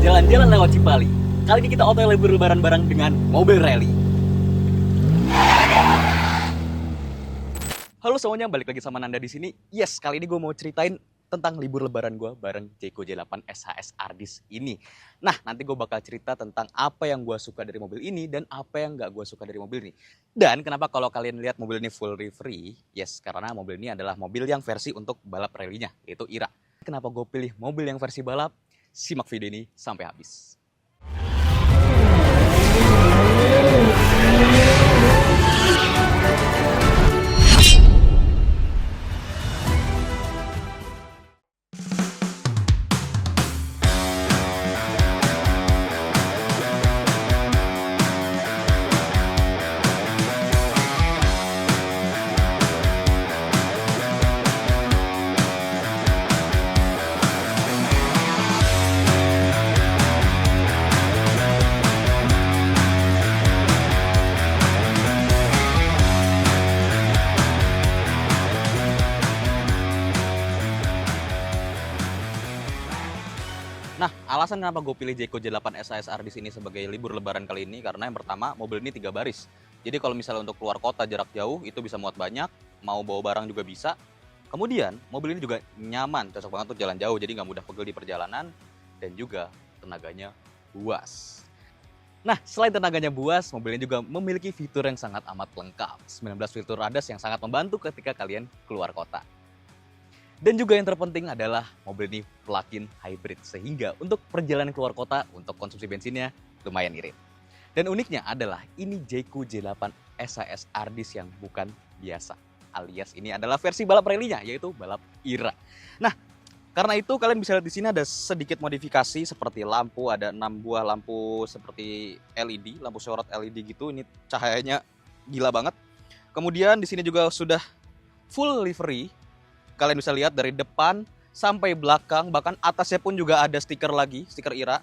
jalan-jalan lewat Cipali. Kali ini kita otw libur lebaran bareng dengan mobil rally. Halo semuanya, balik lagi sama Nanda di sini. Yes, kali ini gue mau ceritain tentang libur lebaran gue bareng Jayco J8 SHS Ardis ini. Nah, nanti gue bakal cerita tentang apa yang gue suka dari mobil ini dan apa yang gak gue suka dari mobil ini. Dan kenapa kalau kalian lihat mobil ini full free? Yes, karena mobil ini adalah mobil yang versi untuk balap rally-nya, yaitu IRA. Kenapa gue pilih mobil yang versi balap? Simak video ini sampai habis. Nah, alasan kenapa gue pilih Jayco J8 SHS Ardis ini sebagai libur lebaran kali ini, karena yang pertama, mobil ini 3 baris. Jadi kalau misalnya untuk keluar kota jarak jauh, itu bisa muat banyak, mau bawa barang juga bisa. Kemudian, mobil ini juga nyaman, cocok banget untuk jalan jauh, jadi nggak mudah pegel di perjalanan, dan juga tenaganya buas. Nah, selain tenaganya buas, mobil ini juga memiliki fitur yang sangat amat lengkap. 19 fitur ADAS yang sangat membantu ketika kalian keluar kota. Dan juga yang terpenting adalah mobil ini plug-in hybrid, sehingga untuk perjalanan keluar kota untuk konsumsi bensinnya lumayan irit. Dan uniknya adalah ini Jayco J8 SHS Ardis yang bukan biasa, alias ini adalah versi balap rally-nya, yaitu balap IRA. Nah, karena itu kalian bisa lihat di sini ada sedikit modifikasi seperti lampu, ada 6 buah lampu seperti LED, lampu sorot LED gitu. Ini cahayanya gila banget. Kemudian di sini juga sudah full livery. Kalian bisa lihat dari depan sampai belakang, bahkan atasnya pun juga ada stiker lagi, stiker IRA.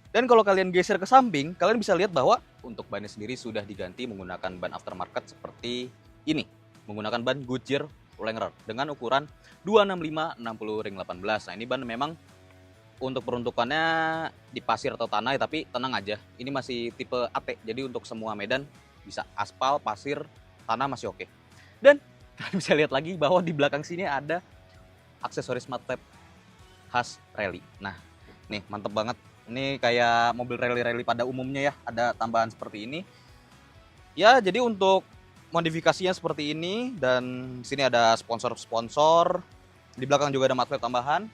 Dan kalau kalian geser ke samping, kalian bisa lihat bahwa untuk bannya sendiri sudah diganti menggunakan ban aftermarket seperti ini. Menggunakan ban Goodyear Wrangler dengan ukuran 265/60 ring 18. Nah, ini ban memang untuk peruntukannya di pasir atau tanah, tapi tenang aja. Ini masih tipe AT, jadi untuk semua medan bisa aspal, pasir, tanah masih oke. Dan kalian bisa lihat lagi bahwa di belakang sini ada aksesoris mat lab khas rally. Nah, nih mantep banget. Ini kayak mobil rally-rally pada umumnya ya, ada tambahan seperti ini. Ya, jadi untuk modifikasinya seperti ini, dan di sini ada sponsor-sponsor. Di belakang juga ada mat lab tambahan.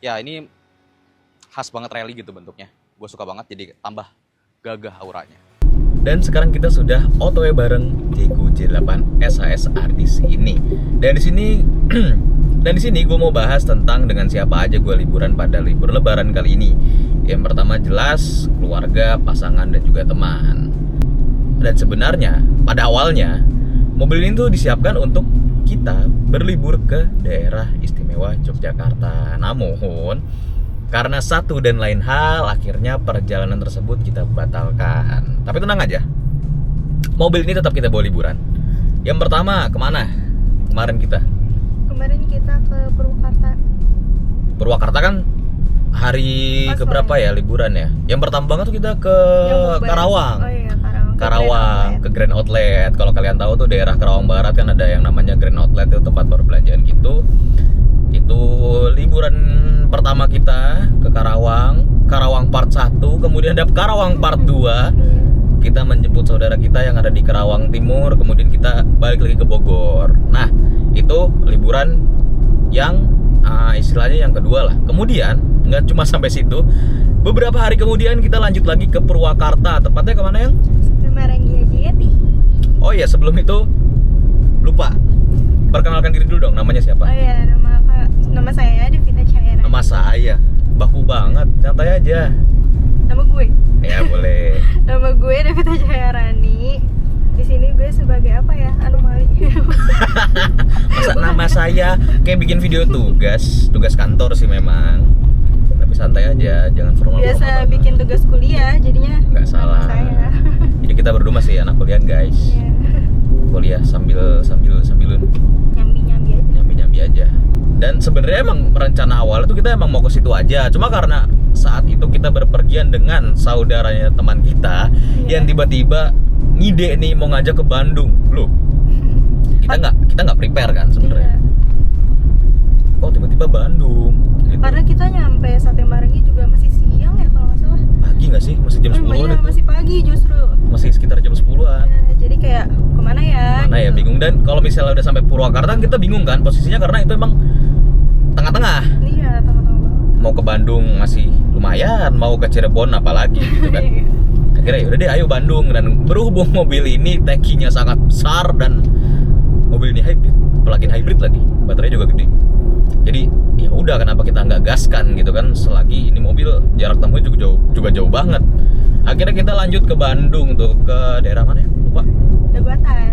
Ya, ini khas banget rally gitu bentuknya. Gue suka banget, jadi tambah gagah auranya. Dan sekarang kita sudah otw bareng Jayco J8 SHS Ardis ini. Dan di sini gue mau bahas tentang dengan siapa aja gue liburan pada libur lebaran kali ini. Yang pertama jelas keluarga, pasangan, dan juga teman. Dan sebenarnya pada awalnya mobil ini tuh disiapkan untuk kita berlibur ke daerah istimewa Yogyakarta. Namun karena satu dan lain hal, akhirnya perjalanan tersebut kita batalkan. Tapi tenang aja, mobil ini tetap kita bawa liburan. Yang pertama, kemana kemarin kita? Kemarin kita ke Purwakarta. Purwakarta kan hari keberapa ya liburan ya? Yang pertama banget tuh kita ke Karawang. Oh iya, Karawang, ke Grand Outlet. Kalau kalian tahu tuh daerah Karawang Barat kan ada yang namanya Grand Outlet, itu tempat perbelanjaan gitu. Itu liburan pertama kita ke Karawang part 1, kemudian ada Karawang part 2. Kita menjemput saudara kita yang ada di Karawang Timur, kemudian kita balik lagi ke Bogor. Nah, itu liburan yang istilahnya yang kedua lah. Kemudian, nggak cuma sampai situ, beberapa hari kemudian kita lanjut lagi ke Purwakarta. Tepatnya kemana yang? Maranggia Jayati. Oh iya, sebelum itu lupa. Perkenalkan diri dulu dong, namanya siapa? Oh iya, nama saya Devita Cahyarani. Nama saya, baku banget, santai aja. Nama gue? Ya boleh. Nama gue Devita Cahyarani. Di sini gue sebagai apa ya? Anomali. Masa nama saya kayak bikin video tugas kantor sih memang. Tapi santai aja, jangan formal. Biasa bikin tugas kuliah, jadinya nggak salah. Saya. Jadi kita berdua masih anak kuliah guys. Yeah. Kuliah sambilun. Nyambi aja. Nyambi aja. Dan sebenarnya emang rencana awalnya tuh kita emang mau ke situ aja. Cuma karena saat itu kita berpergian dengan saudaranya teman kita yang tiba-tiba ngide nih mau ngajak ke Bandung. Loh. Kita nggak prepare kan sebenarnya. Kok tiba-tiba Bandung? Gitu. Karena kita nyampe Sate Marangi juga masih siang ya kalau nggak salah. Pagi nggak sih? Masih jam 10-an Iya, itu. masih pagi justru. Masih sekitar jam 10-an. Ya, jadi kayak kemana ya? Mana ya, bingung. Dan kalau misalnya udah sampai Purwakarta kita bingung kan posisinya karena itu emang tengah-tengah. Iya, tengah-tengah banget. Mau ke Bandung masih lumayan, mau ke Cirebon apalagi gitu kan. Akhirnya yaudah deh ayo Bandung. Dan berhubung mobil ini tangkinya sangat besar dan mobil ini hybrid, plug-in hybrid lagi, baterainya juga gede. Jadi ya udah kenapa kita nggak gaskan gitu kan, selagi ini mobil jarak tempuhnya juga jauh banget. Akhirnya kita lanjut ke Bandung tuh, ke daerah mana ya? Lupa.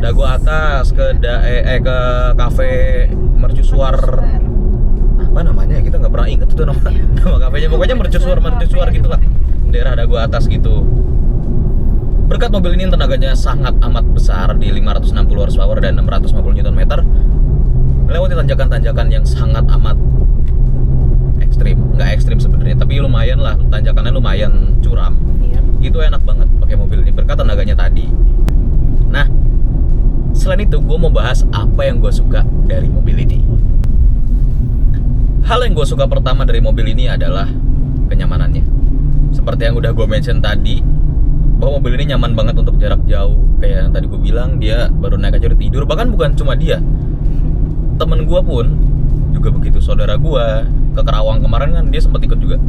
Dago Atas ke ke kafe Mercusuar. Apa namanya? Kita nggak pernah inget tuh nama kafenya. Pokoknya Mercusuar gitulah. Daerah Dago Atas gitu. Berkat mobil ini tenaganya sangat amat besar di 560 horsepower dan 650 Nm, melewati tanjakan-tanjakan yang sangat amat ekstrim. Nggak ekstrim sebenarnya, tapi lumayan lah, tanjakannya lumayan curam. Iya. Itu enak banget pakai mobil ini berkat tenaganya tadi. Nah, selain itu gue mau bahas apa yang gue suka dari mobil ini. Hal yang gue suka pertama dari mobil ini adalah kenyamanannya. Seperti yang udah gue mention tadi, bahwa mobil ini nyaman banget untuk jarak jauh. Kayak yang tadi gue bilang, dia baru naik aja udah tidur. Bahkan bukan cuma dia, temen gue pun juga begitu. Saudara gue ke Kerawang kemarin kan dia sempat ikut juga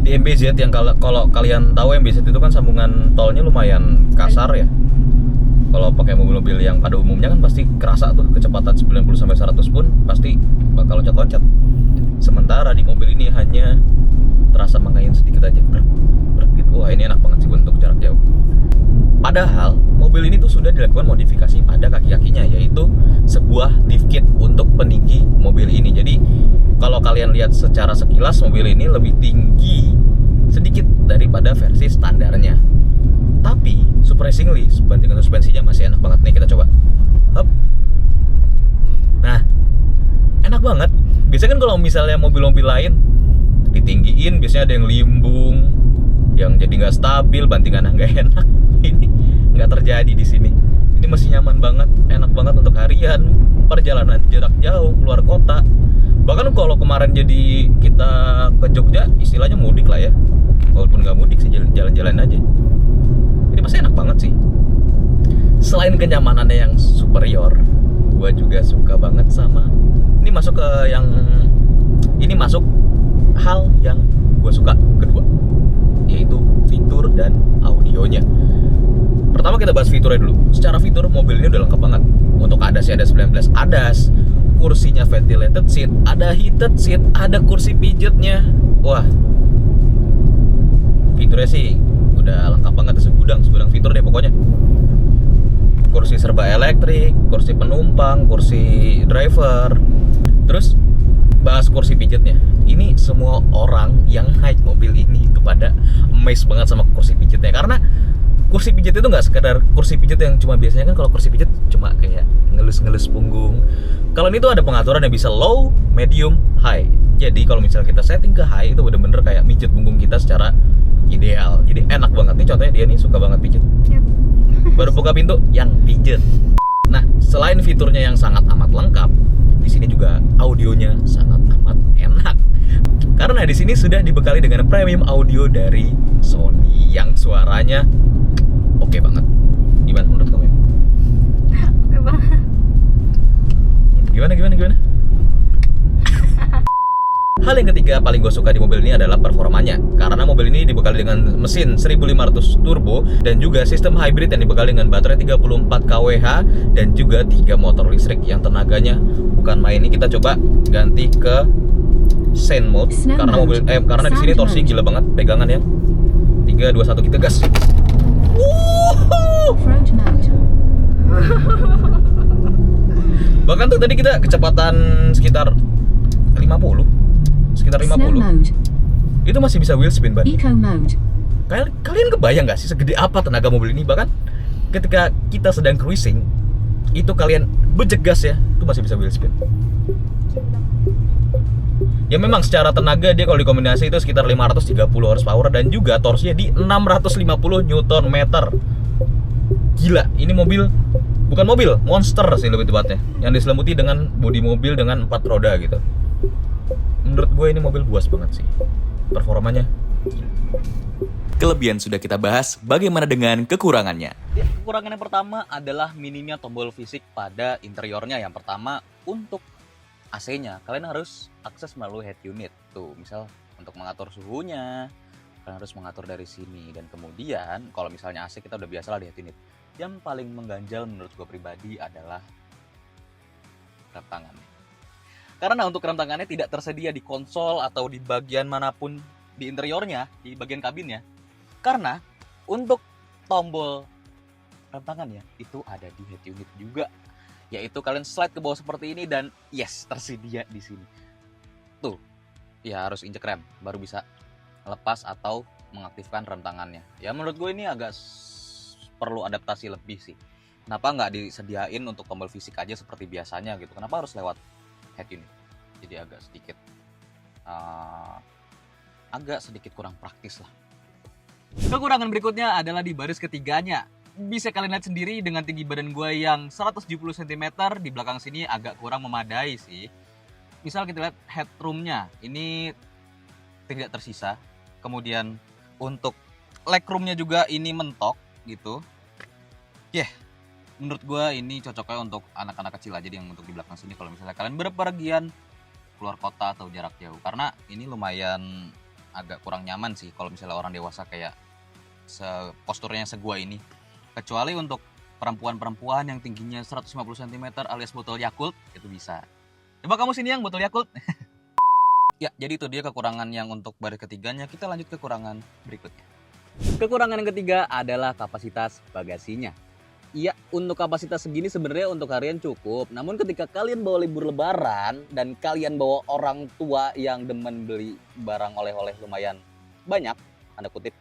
di MBZ, yang kalau kalian tahu MBZ itu kan sambungan tolnya lumayan kasar ya. Kalau pakai mobil-mobil yang pada umumnya kan pasti kerasa tuh, kecepatan 90-100 pun pasti bakal loncat-loncat. Sementara di mobil ini hanya terasa mengayun sedikit aja, gitu. Wah, ini enak banget sih untuk jarak jauh. Padahal mobil ini tuh sudah dilakukan modifikasi pada kaki-kakinya, yaitu sebuah lift kit untuk peninggi mobil ini. Jadi kalau kalian lihat secara sekilas, mobil ini lebih tinggi sedikit daripada versi standarnya. Tapi surprisingly, bandingkan suspensinya masih enak banget. Nih kita coba. Up. Nah, enak banget. Biasanya kan kalau misalnya mobil-mobil lain ditinggiin, biasanya ada yang limbung, yang jadi nggak stabil, bantingannya nggak enak. Ini nggak terjadi di sini. Ini masih nyaman banget, enak banget untuk harian, perjalanan jarak jauh, keluar kota. Bahkan kalau kemarin jadi kita ke Jogja, istilahnya mudik lah ya. Walaupun nggak mudik sih, jalan-jalan aja. Ini masih enak banget sih. Selain kenyamanannya yang superior, gue juga suka banget sama. Ini masuk ke yang ini masuk hal yang gue suka kedua, yaitu fitur dan audionya. Pertama kita bahas fiturnya dulu. Secara fitur mobil ini udah lengkap banget. Untuk ADAS ada 19 ADAS, kursinya ventilated seat, ada heated seat, ada kursi pijatnya. Wah, fiturnya sih udah lengkap banget, segudang fitur deh pokoknya. Kursi serba elektrik, kursi penumpang, kursi driver. Terus bahas kursi pijatnya. Ini semua orang yang naik mobil ini itu pada amazed banget sama kursi pijatnya, karena kursi pijat itu nggak sekedar kursi pijat yang cuma biasanya kan kalau kursi pijat cuma kayak ngelus-ngelus punggung. Kalau ini tuh ada pengaturan yang bisa low, medium, high. Jadi kalau misalnya kita setting ke high, itu bener-bener kayak mijet punggung kita secara ideal. Jadi enak banget nih, contohnya dia nih suka banget pijet. Yep. Baru buka pintu yang pijet. Nah, selain fiturnya yang sangat amat lengkap, di sini juga audionya sangat amat enak. Karena di sini sudah dibekali dengan premium audio dari Sony yang suaranya oke banget. Gimana menurut kamu ya? Oke banget. Gimana? Hal yang ketiga paling gue suka di mobil ini adalah performanya. Karena mobil ini dibekali dengan mesin 1500 turbo dan juga sistem hybrid yang dibekali dengan baterai 34 kWh dan juga 3 motor listrik yang tenaganya bukan main. Ini kita coba ganti ke Sand mode karena di sini torsi gila banget, pegangan yang 3 2 1 kita gas. Bahkan tuh tadi kita kecepatan sekitar 50. Itu masih bisa wheel spin, Ban. Eco mode. Kalian kebayang gak sih segede apa tenaga mobil ini? Bahkan ketika kita sedang cruising, itu kalian bejek gas ya, itu masih bisa wheel spin. Ya memang secara tenaga dia kalau dikombinasi itu sekitar 530 horsepower dan juga torsinya di 650 Newton meter. Gila, ini mobil bukan mobil, monster sih lebih tepatnya. Yang diselimuti dengan bodi mobil dengan 4 roda gitu. Menurut gue ini mobil buas banget sih. Performanya gila. Kelebihan sudah kita bahas, bagaimana dengan kekurangannya? Ya, kekurangan yang pertama adalah minimnya tombol fisik pada interiornya. Yang pertama, untuk AC-nya kalian harus akses melalui head unit. Tuh, misal untuk mengatur suhunya, kalian harus mengatur dari sini. Dan kemudian, kalau misalnya AC kita udah biasa lah di head unit. Yang paling mengganjal menurut gue pribadi adalah rem tangannya. Karena untuk rem tangannya tidak tersedia di konsol atau di bagian manapun di interiornya, di bagian kabinnya. Karena untuk tombol rem tangannya itu ada di head unit juga. Yaitu kalian slide ke bawah seperti ini dan yes, tersedia di sini. Tuh, ya harus injek rem baru bisa lepas atau mengaktifkan rem tangannya. Ya menurut gue ini agak perlu adaptasi lebih sih. Kenapa nggak disediain untuk tombol fisik aja seperti biasanya gitu? Kenapa harus lewat head unit? Jadi agak sedikit kurang praktis lah. Kekurangan berikutnya adalah di baris ketiganya. Bisa kalian lihat sendiri dengan tinggi badan gue yang 170 cm, di belakang sini agak kurang memadai sih. Misal kita lihat headroomnya, ini tidak tersisa. Kemudian untuk legroomnya juga ini mentok gitu. Menurut gue ini cocoknya untuk anak-anak kecil aja yang untuk di belakang sini kalau misalnya kalian berpergian keluar kota atau jarak jauh. Karena ini lumayan agak kurang nyaman sih kalau misalnya orang dewasa kayak posturnya segua ini. Kecuali untuk perempuan-perempuan yang tingginya 150 cm alias botol Yakult, itu bisa. Coba kamu sini yang botol Yakult. Ya, jadi itu dia kekurangan yang untuk baris ketiganya. Kita lanjut ke kekurangan berikutnya. Kekurangan yang ketiga adalah kapasitas bagasinya. Iya, untuk kapasitas segini sebenarnya untuk harian cukup. Namun ketika kalian bawa libur lebaran dan kalian bawa orang tua yang demen beli barang oleh-oleh lumayan banyak, tanda kutip,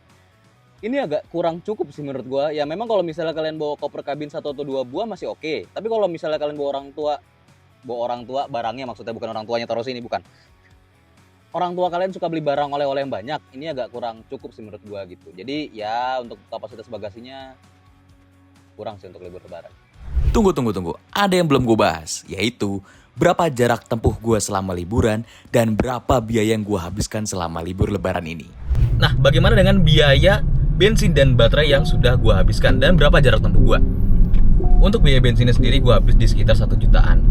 ini agak kurang cukup sih menurut gua. Ya memang kalau misalnya kalian bawa koper kabin 1 atau 2 buah masih oke. Tapi kalau misalnya kalian bawa orang tua barangnya, maksudnya bukan orang tuanya taruh sini, bukan. Orang tua kalian suka beli barang oleh-oleh yang banyak, ini agak kurang cukup sih menurut gua gitu. Jadi ya untuk kapasitas bagasinya kurang sih untuk libur lebaran. Tunggu. Ada yang belum gue bahas, yaitu berapa jarak tempuh gue selama liburan dan berapa biaya yang gue habiskan selama libur lebaran ini. Nah, bagaimana dengan biaya bensin dan baterai yang sudah gue habiskan dan berapa jarak tempuh gue? Untuk biaya bensinnya sendiri gue habis di sekitar 1 jutaan.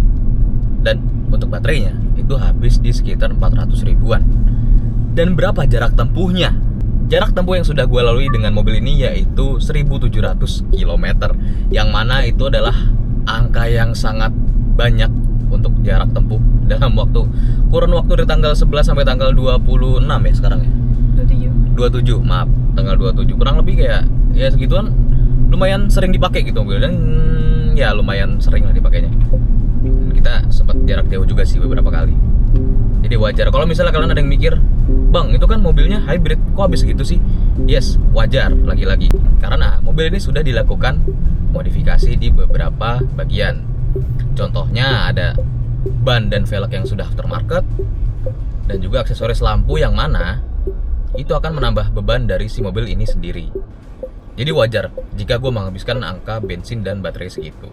Dan untuk baterainya itu habis di sekitar 400 ribuan. Dan berapa jarak tempuhnya? Jarak tempuh yang sudah gue lalui dengan mobil ini yaitu 1.700 km. Yang mana itu adalah angka yang sangat banyak untuk jarak tempuh dalam kurun waktu dari tanggal 11 sampai tanggal 26 ya sekarang ya? 27, maaf, tanggal 27. Kurang lebih kayak ya segituan, lumayan sering dipakai gitu mobil. Dan ya lumayan sering lah dipakainya. Kita sempat jarak jauh juga sih beberapa kali. Jadi wajar kalau misalnya kalian ada yang mikir, bang itu kan mobilnya hybrid, kok habis segitu sih? Yes, wajar lagi-lagi. Karena mobil ini sudah dilakukan modifikasi di beberapa bagian. Contohnya ada ban dan velg yang sudah aftermarket, dan juga aksesoris lampu yang mana itu akan menambah beban dari si mobil ini sendiri. Jadi wajar jika gue menghabiskan angka bensin dan baterai segitu.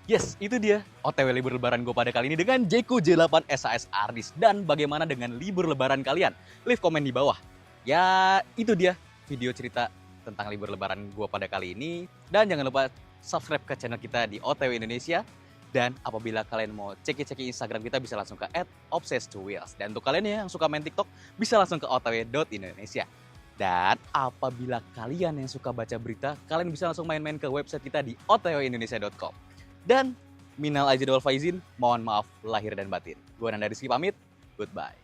Yes, itu dia OTW libur lebaran gue pada kali ini dengan Jayco J8 SAS Ardis. Dan bagaimana dengan libur lebaran kalian? Leave komen di bawah. Ya, itu dia video cerita tentang libur lebaran gue pada kali ini. Dan jangan lupa subscribe ke channel kita di OTW Indonesia. Dan apabila kalian mau ceki-ceki Instagram kita bisa langsung ke @obsessed2wheels. Dan untuk kalian yang suka main TikTok bisa langsung ke otw.indonesia. Dan apabila kalian yang suka baca berita, kalian bisa langsung main-main ke website kita di otwindonesia.com. Dan minal aidin wal faizin, mohon maaf lahir dan batin. Gue Nanda Rizky pamit, goodbye.